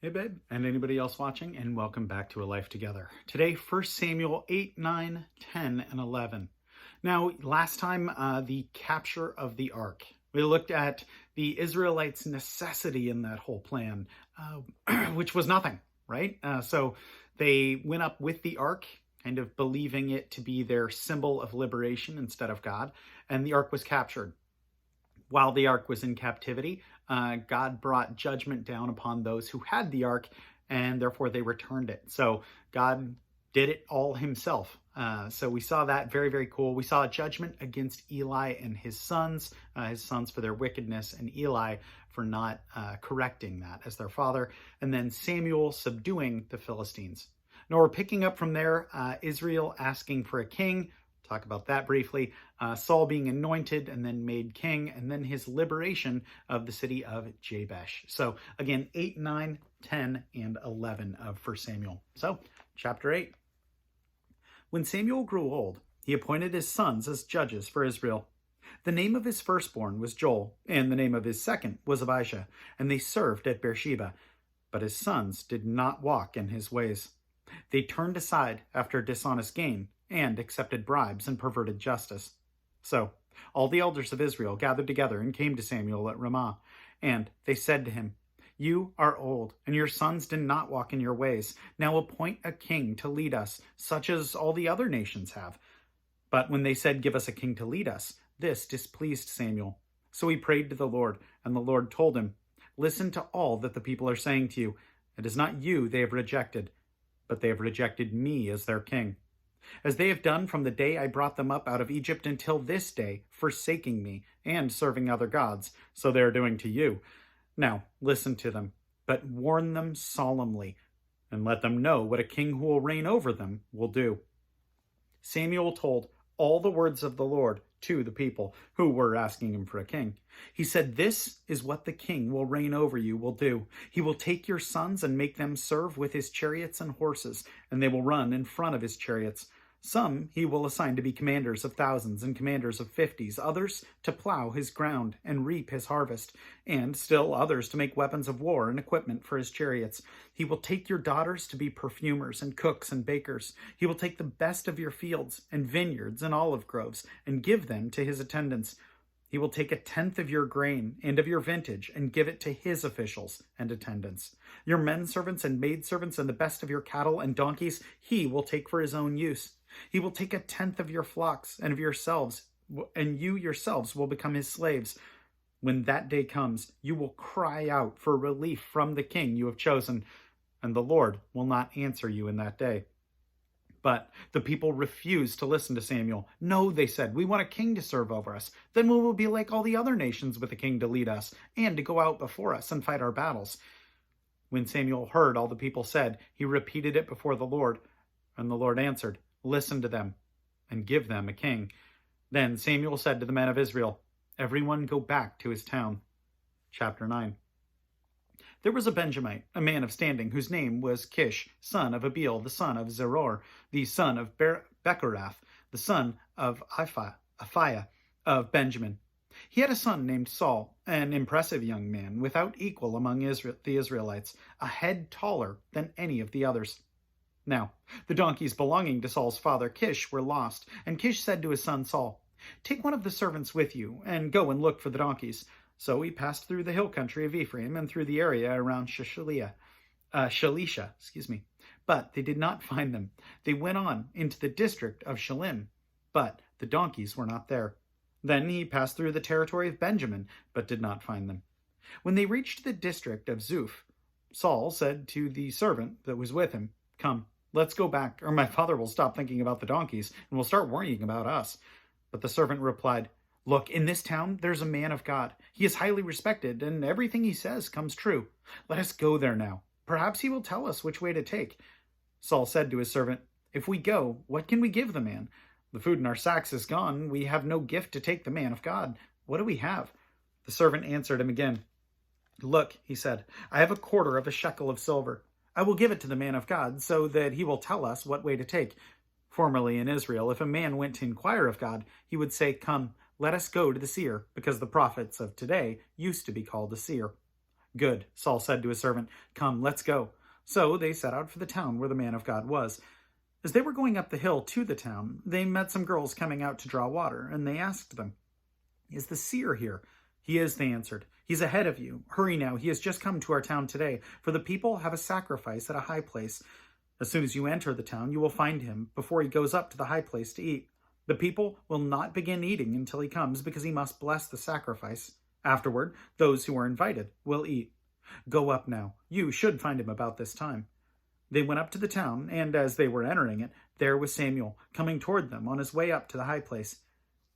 Hey, babe, and anybody else watching, and welcome back to A Life Together. Today, 1 Samuel 8, 9, 10, and 11. Now, last time, the capture of the ark. We looked at the Israelites' necessity in that whole plan, which was nothing, right? So they went up with the ark, kind of believing it to be their symbol of liberation instead of God, and the ark was captured. While the ark was in captivity, God brought judgment down upon those who had the ark, and therefore they returned it. So God did it all himself. So we saw that very, very cool. We saw a judgment against Eli and his sons for their wickedness, and Eli for not correcting that as their father, and then Samuel subduing the Philistines. Now we're picking up from there, Israel asking for a king. Talk about that briefly. Saul being anointed and then made king, and then his liberation of the city of Jabesh. So again, 8, 9, 10, and 11 of 1 Samuel. So chapter 8. When Samuel grew old, he appointed his sons as judges for Israel. The name of his firstborn was Joel, and the name of his second was Abijah, and they served at Beersheba. But his sons did not walk in his ways. They turned aside after dishonest gain, and accepted bribes and perverted justice. So all the elders of Israel gathered together and came to Samuel at Ramah, and they said to him, "You are old, and your sons did not walk in your ways. Now appoint a king to lead us, such as all the other nations have." But when they said, "Give us a king to lead us," this displeased Samuel. So he prayed to the Lord, and the Lord told him, "Listen to all that the people are saying to you. It is not you they have rejected, but they have rejected me as their king, as they have done from the day I brought them up out of Egypt until this day, forsaking me and serving other gods, so they are doing to you. Now listen to them, but warn them solemnly, and let them know what a king who will reign over them will do." Samuel told all the words of the Lord to the people who were asking him for a king. He said, "This is what the king will reign over you will do. He will take your sons and make them serve with his chariots and horses, and they will run in front of his chariots. Some he will assign to be commanders of thousands and commanders of 50s, others to plow his ground and reap his harvest, and still others to make weapons of war and equipment for his chariots. He will take your daughters to be perfumers and cooks and bakers. He will take the best of your fields and vineyards and olive groves and give them to his attendants. He will take 1/10 of your grain and of your vintage and give it to his officials and attendants. Your men servants and maid servants and the best of your cattle and donkeys he will take for his own use. He will take 1/10 of your flocks and of yourselves, and you yourselves will become his slaves. When that day comes, you will cry out for relief from the king you have chosen, and the Lord will not answer you in that day." But the people refused to listen to Samuel. "No," they said, "we want a king to serve over us. Then we will be like all the other nations with a king to lead us and to go out before us and fight our battles." When Samuel heard all the people said, he repeated it before the Lord, and the Lord answered, "Listen to them and give them a king." Then Samuel said to the men of Israel, "Everyone go back to his town." Chapter 9. There was a Benjamite, a man of standing, whose name was Kish, son of Abiel, the son of Zeror, the son of Bechorath, the son of Aphiah of Benjamin. He had a son named Saul, an impressive young man, without equal among the Israelites, a head taller than any of the others. Now, the donkeys belonging to Saul's father Kish were lost, and Kish said to his son Saul, "Take one of the servants with you, and go and look for the donkeys." So he passed through the hill country of Ephraim and through the area around Shalisha, but they did not find them. They went on into the district of Shalim, but the donkeys were not there. Then he passed through the territory of Benjamin, but did not find them. When they reached the district of Zuph, Saul said to the servant that was with him, "Come, let's go back, or my father will stop thinking about the donkeys and will start worrying about us." But the servant replied, "Look, in this town there's a man of God. He is highly respected, and everything he says comes true. Let us go there now. Perhaps he will tell us which way to take." Saul said to his servant, "If we go, what can we give the man? The food in our sacks is gone. We have no gift to take the man of God. What do we have?" The servant answered him again. "Look," he said, "I have 1/4 of a shekel of silver. I will give it to the man of God, so that he will tell us what way to take." Formerly in Israel, if a man went to inquire of God, he would say, "Come, let us go to the seer," because the prophets of today used to be called a seer. Good, Saul said to his servant. Come, let's go. So they set out for the town where the man of God was. As they were going up the hill to the town, they met some girls coming out to draw water, and they asked them, Is the seer here? He is, they answered. He's ahead of you. Hurry now, he has just come to our town today, for the people have a sacrifice at a high place. As soon as you enter the town, you will find him before he goes up to the high place to eat. The people will not begin eating until he comes, because he must bless the sacrifice. Afterward, those who are invited will eat. Go up now. You should find him about this time. They went up to the town, and as they were entering it, there was Samuel, coming toward them on his way up to the high place.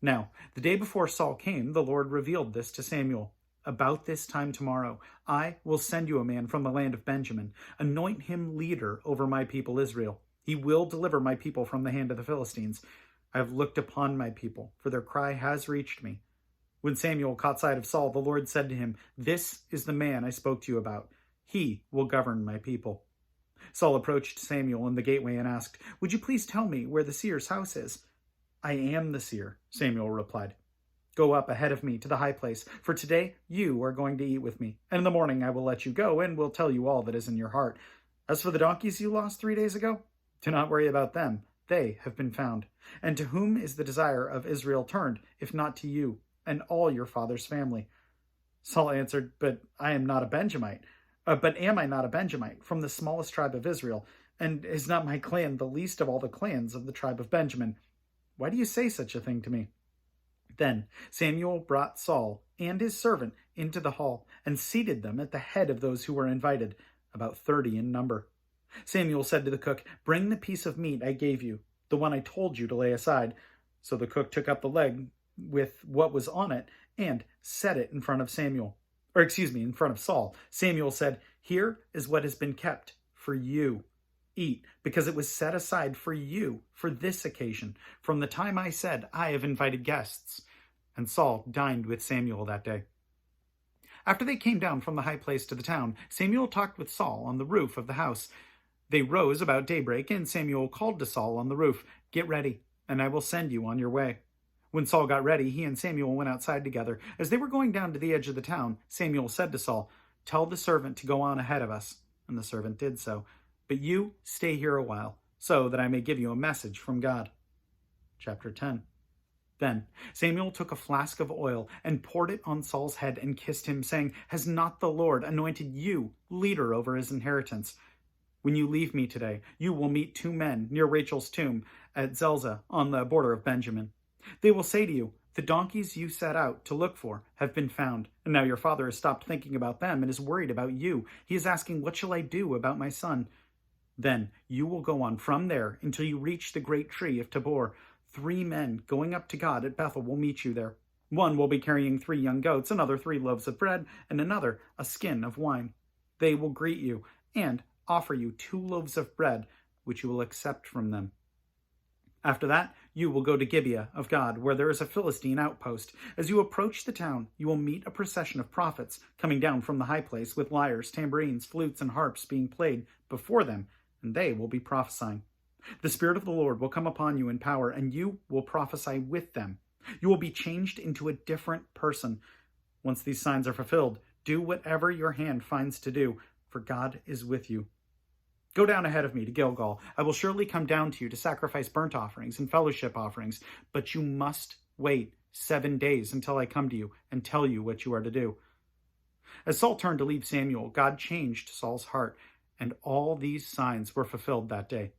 Now, the day before Saul came, the Lord revealed this to Samuel. About this time tomorrow, I will send you a man from the land of Benjamin. Anoint him leader over my people Israel. He will deliver my people from the hand of the Philistines. I have looked upon my people, for their cry has reached me. When Samuel caught sight of Saul, the Lord said to him, This is the man I spoke to you about. He will govern my people. Saul approached Samuel in the gateway and asked, Would you please tell me where the seer's house is? I am the seer, Samuel replied. Go up ahead of me to the high place, for today you are going to eat with me, and in the morning I will let you go and will tell you all that is in your heart. As for the donkeys you lost 3 days ago, do not worry about them. They have been found. And to whom is the desire of Israel turned, if not to you and all your father's family? Saul answered, But am I not a Benjamite, from the smallest tribe of Israel? And is not my clan the least of all the clans of the tribe of Benjamin? Why do you say such a thing to me? Then Samuel brought Saul and his servant into the hall and seated them at the head of those who were invited, about 30 in number. Samuel said to the cook, Bring the piece of meat I gave you, the one I told you to lay aside. So the cook took up the leg with what was on it and set it in front of in front of Saul. Samuel said, Here is what has been kept for you. Eat, because it was set aside for you for this occasion, from the time I said, I have invited guests. And Saul dined with Samuel that day. After they came down from the high place to the town, Samuel talked with Saul on the roof of the house. They rose about daybreak, and Samuel called to Saul on the roof, Get ready, and I will send you on your way. When Saul got ready, he and Samuel went outside together. As they were going down to the edge of the town, Samuel said to Saul, Tell the servant to go on ahead of us. And the servant did so. But you stay here a while, so that I may give you a message from God. Chapter 10. Then Samuel took a flask of oil and poured it on Saul's head and kissed him, saying, Has not the Lord anointed you leader over his inheritance? When you leave me today, you will meet 2 men near Rachel's tomb at Zelzah on the border of Benjamin. They will say to you, The donkeys you set out to look for have been found, and now your father has stopped thinking about them and is worried about you. He is asking, What shall I do about my son? Then you will go on from there until you reach the great tree of Tabor. 3 men going up to God at Bethel will meet you there. One will be carrying 3 young goats, another 3 loaves of bread, and another a skin of wine. They will greet you and offer you 2 loaves of bread, which you will accept from them. After that, you will go to Gibeah of God, where there is a Philistine outpost. As you approach the town, you will meet a procession of prophets coming down from the high place with lyres, tambourines, flutes, and harps being played before them, and they will be prophesying. The Spirit of the Lord will come upon you in power, and you will prophesy with them. You will be changed into a different person. Once these signs are fulfilled, do whatever your hand finds to do, for God is with you. Go down ahead of me to Gilgal. I will surely come down to you to sacrifice burnt offerings and fellowship offerings, but you must wait 7 days until I come to you and tell you what you are to do. As Saul turned to leave Samuel, God changed Saul's heart, and all these signs were fulfilled that day.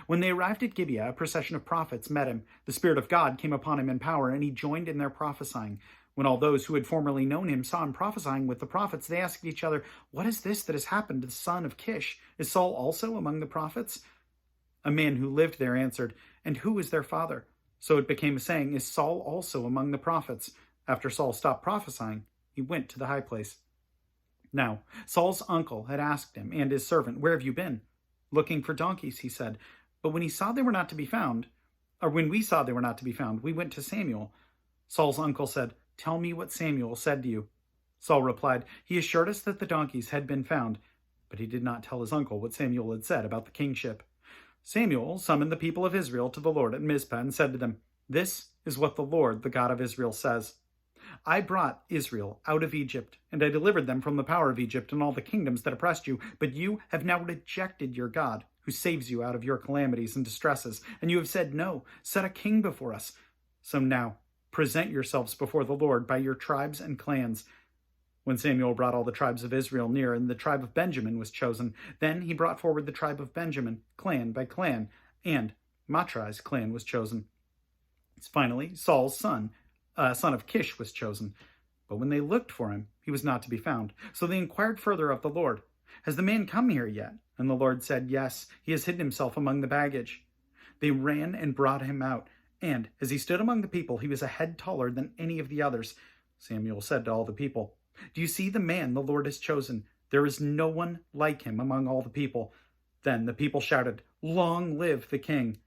When they arrived at Gibeah, a procession of prophets met him. The Spirit of God came upon him in power, and he joined in their prophesying. When all those who had formerly known him saw him prophesying with the prophets, they asked each other, What is this that has happened to the son of Kish? Is Saul also among the prophets? A man who lived there answered, And who is their father? So it became a saying, Is Saul also among the prophets? After Saul stopped prophesying, he went to the high place. Now, Saul's uncle had asked him and his servant, Where have you been? Looking for donkeys, he said. But when we saw they were not to be found, we went to Samuel. Saul's uncle said, Tell me what Samuel said to you. Saul replied, He assured us that the donkeys had been found, but he did not tell his uncle what Samuel had said about the kingship. Samuel summoned the people of Israel to the Lord at Mizpah and said to them, This is what the Lord, the God of Israel, says. I brought Israel out of Egypt, and I delivered them from the power of Egypt and all the kingdoms that oppressed you. But you have now rejected your God, who saves you out of your calamities and distresses. And you have said, no, set a king before us. So now, present yourselves before the Lord by your tribes and clans. When Samuel brought all the tribes of Israel near, and the tribe of Benjamin was chosen, then he brought forward the tribe of Benjamin, clan by clan, and Matrai's clan was chosen. Finally, Saul's son of Kish, was chosen. But when they looked for him, he was not to be found. So they inquired further of the Lord, has the man come here yet? And the Lord said, yes, he has hidden himself among the baggage. They ran and brought him out. And as he stood among the people, he was a head taller than any of the others. Samuel said to all the people, do you see the man the Lord has chosen? There is no one like him among all the people. Then the people shouted, long live the king.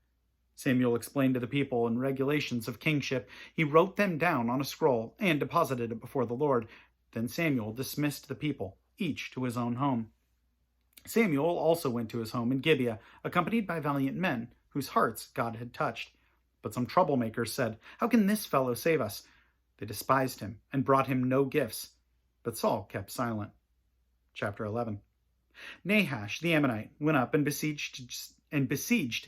Samuel explained to the people and regulations of kingship. He wrote them down on a scroll and deposited it before the Lord. Then Samuel dismissed the people, each to his own home. Samuel also went to his home in Gibeah, accompanied by valiant men, whose hearts God had touched. But some troublemakers said, how can this fellow save us? They despised him and brought him no gifts. But Saul kept silent. Chapter 11. Nahash the Ammonite went up and besieged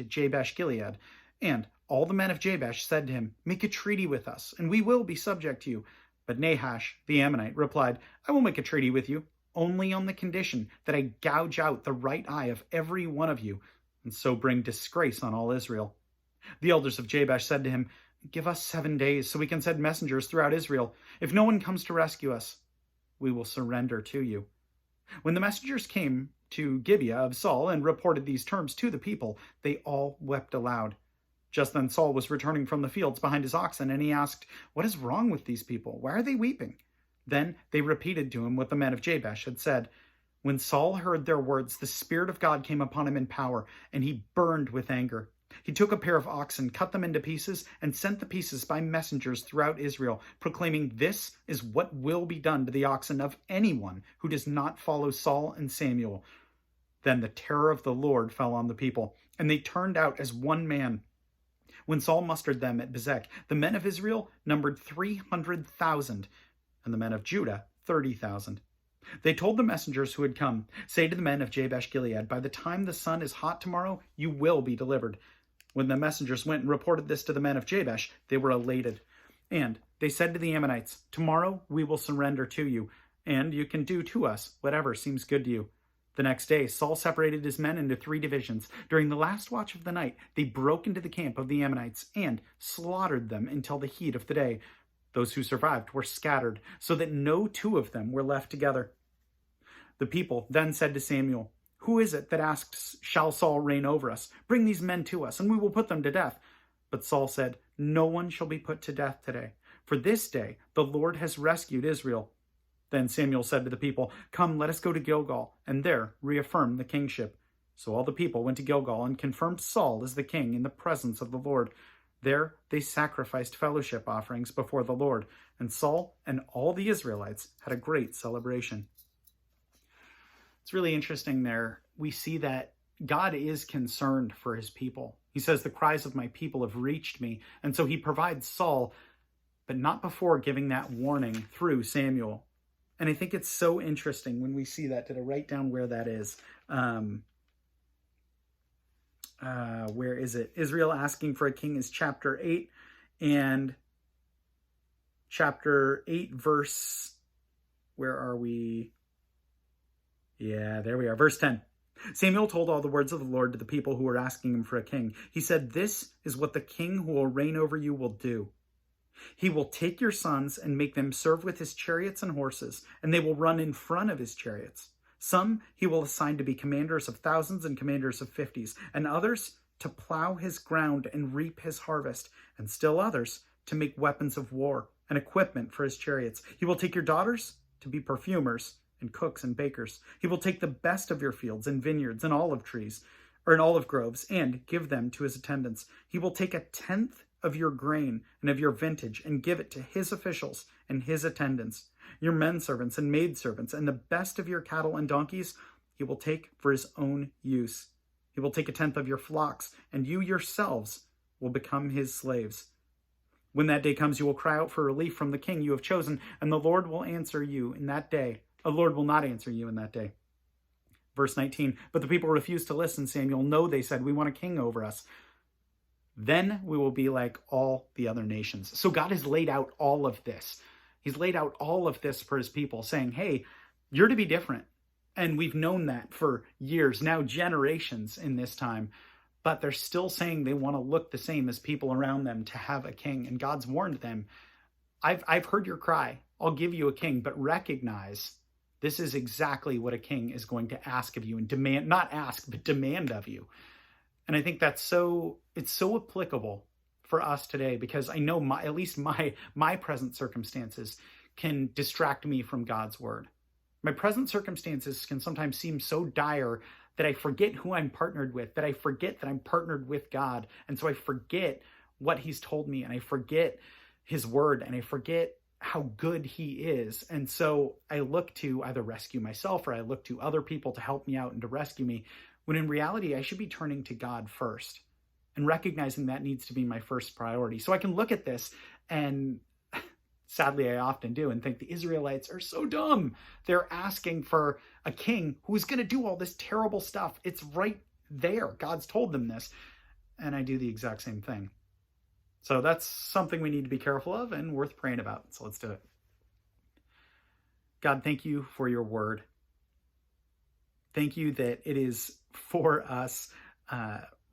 Jabesh-Gilead. And all the men of Jabesh said to him, make a treaty with us, and we will be subject to you. But Nahash the Ammonite replied, I will make a treaty with you, only on the condition that I gouge out the right eye of every one of you, and so bring disgrace on all Israel. The elders of Jabesh said to him, give us 7 days, so we can send messengers throughout Israel. If no one comes to rescue us, we will surrender to you. When the messengers came to Gibeah of Saul and reported these terms to the people, they all wept aloud. Just then Saul was returning from the fields behind his oxen, and he asked, what is wrong with these people? Why are they weeping? Then they repeated to him what the men of Jabesh had said. When Saul heard their words, the Spirit of God came upon him in power, and he burned with anger. He took a pair of oxen, cut them into pieces, and sent the pieces by messengers throughout Israel, proclaiming, this is what will be done to the oxen of anyone who does not follow Saul and Samuel. Then the terror of the Lord fell on the people, and they turned out as one man. When Saul mustered them at Bezek, the men of Israel numbered 300,000, and the men of Judah 30,000. They told the messengers who had come, say to the men of Jabesh-Gilead, by the time the sun is hot tomorrow, you will be delivered. When the messengers went and reported this to the men of Jabesh, they were elated. And they said to the Ammonites, tomorrow we will surrender to you, and you can do to us whatever seems good to you. The next day, Saul separated his men into 3 divisions. During the last watch of the night, they broke into the camp of the Ammonites and slaughtered them until the heat of the day. Those who survived were scattered, so that no 2 of them were left together. The people then said to Samuel, who is it that asks, shall Saul reign over us? Bring these men to us, and we will put them to death. But Saul said, no one shall be put to death today, for this day the Lord has rescued Israel. Then Samuel said to the people, come, let us go to Gilgal, and there reaffirm the kingship. So all the people went to Gilgal and confirmed Saul as the king in the presence of the Lord. There they sacrificed fellowship offerings before the Lord, and Saul and all the Israelites had a great celebration. It's really interesting there. We see that God is concerned for his people. He says, the cries of my people have reached me. And so he provides Saul, but not before giving that warning through Samuel. And I think it's so interesting when we see that. Did I write down where that is? Where is it? Israel asking for a king is chapter 8. And chapter 8 verse, where are we? Yeah, there we are. Verse 10. Samuel told all the words of the Lord to the people who were asking him for a king. He said, this is what the king who will reign over you will do. He will take your sons and make them serve with his chariots and horses, and they will run in front of his chariots. Some he will assign to be commanders of thousands and commanders of 50s, and others to plow his ground and reap his harvest, and still others to make weapons of war and equipment for his chariots. He will take your daughters to be perfumers and cooks and bakers. He will take the best of your fields and vineyards and olive trees, or in olive groves, and give them to his attendants. He will take 1/10 of your grain and of your vintage and give it to his officials and his attendants. Your men servants and maid servants and the best of your cattle and donkeys he will take for his own use. He will take 1/10 of your flocks, and you yourselves will become his slaves. When that day comes, you will cry out for relief from the king you have chosen, and the Lord will answer you in that day. The Lord will not answer you in that day. Verse 19, but the people refused to listen, Samuel. No, they said, we want a king over us. Then we will be like all the other nations. So God has laid out all of this. He's laid out all of this for his people, saying, hey, you're to be different. And we've known that for years, now generations in this time. But they're still saying they want to look the same as people around them to have a king. And God's warned them, I've heard your cry. I'll give you a king, but recognize this is exactly what a king is going to ask of you and demand, not ask, but demand of you. And I think it's so applicable for us today, because I know at least my present circumstances can distract me from God's word. My present circumstances can sometimes seem so dire that I forget who I'm partnered with, that I forget that I'm partnered with God. And so I forget what he's told me, and I forget his word, and I forget how good he is. And so I look to either rescue myself or I look to other people to help me out and to rescue me, when in reality, I should be turning to God first and recognizing that needs to be my first priority. So I can look at this, and sadly, I often do, and think the Israelites are so dumb. They're asking for a king who's going to do all this terrible stuff. It's right there. God's told them this. And I do the exact same thing. So that's something we need to be careful of and worth praying about. So let's do it. God, thank you for your word. Thank you that it is for us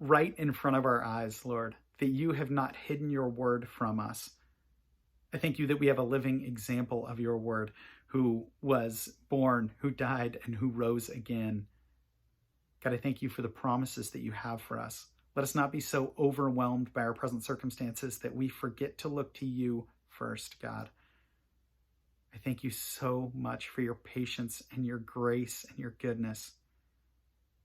right in front of our eyes, Lord, that you have not hidden your word from us. I thank you that we have a living example of your word, who was born, who died, and who rose again. God, I thank you for the promises that you have for us. Let us not be so overwhelmed by our present circumstances that we forget to look to you first, God. I thank you so much for your patience and your grace and your goodness.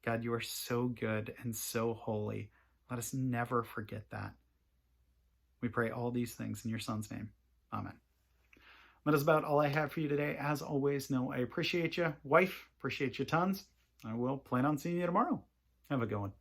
God, you are so good and so holy. Let us never forget that. We pray all these things in your Son's name. Amen. That is about all I have for you today. As always, know I appreciate you. Wife, appreciate you tons. I will plan on seeing you tomorrow. Have a good one.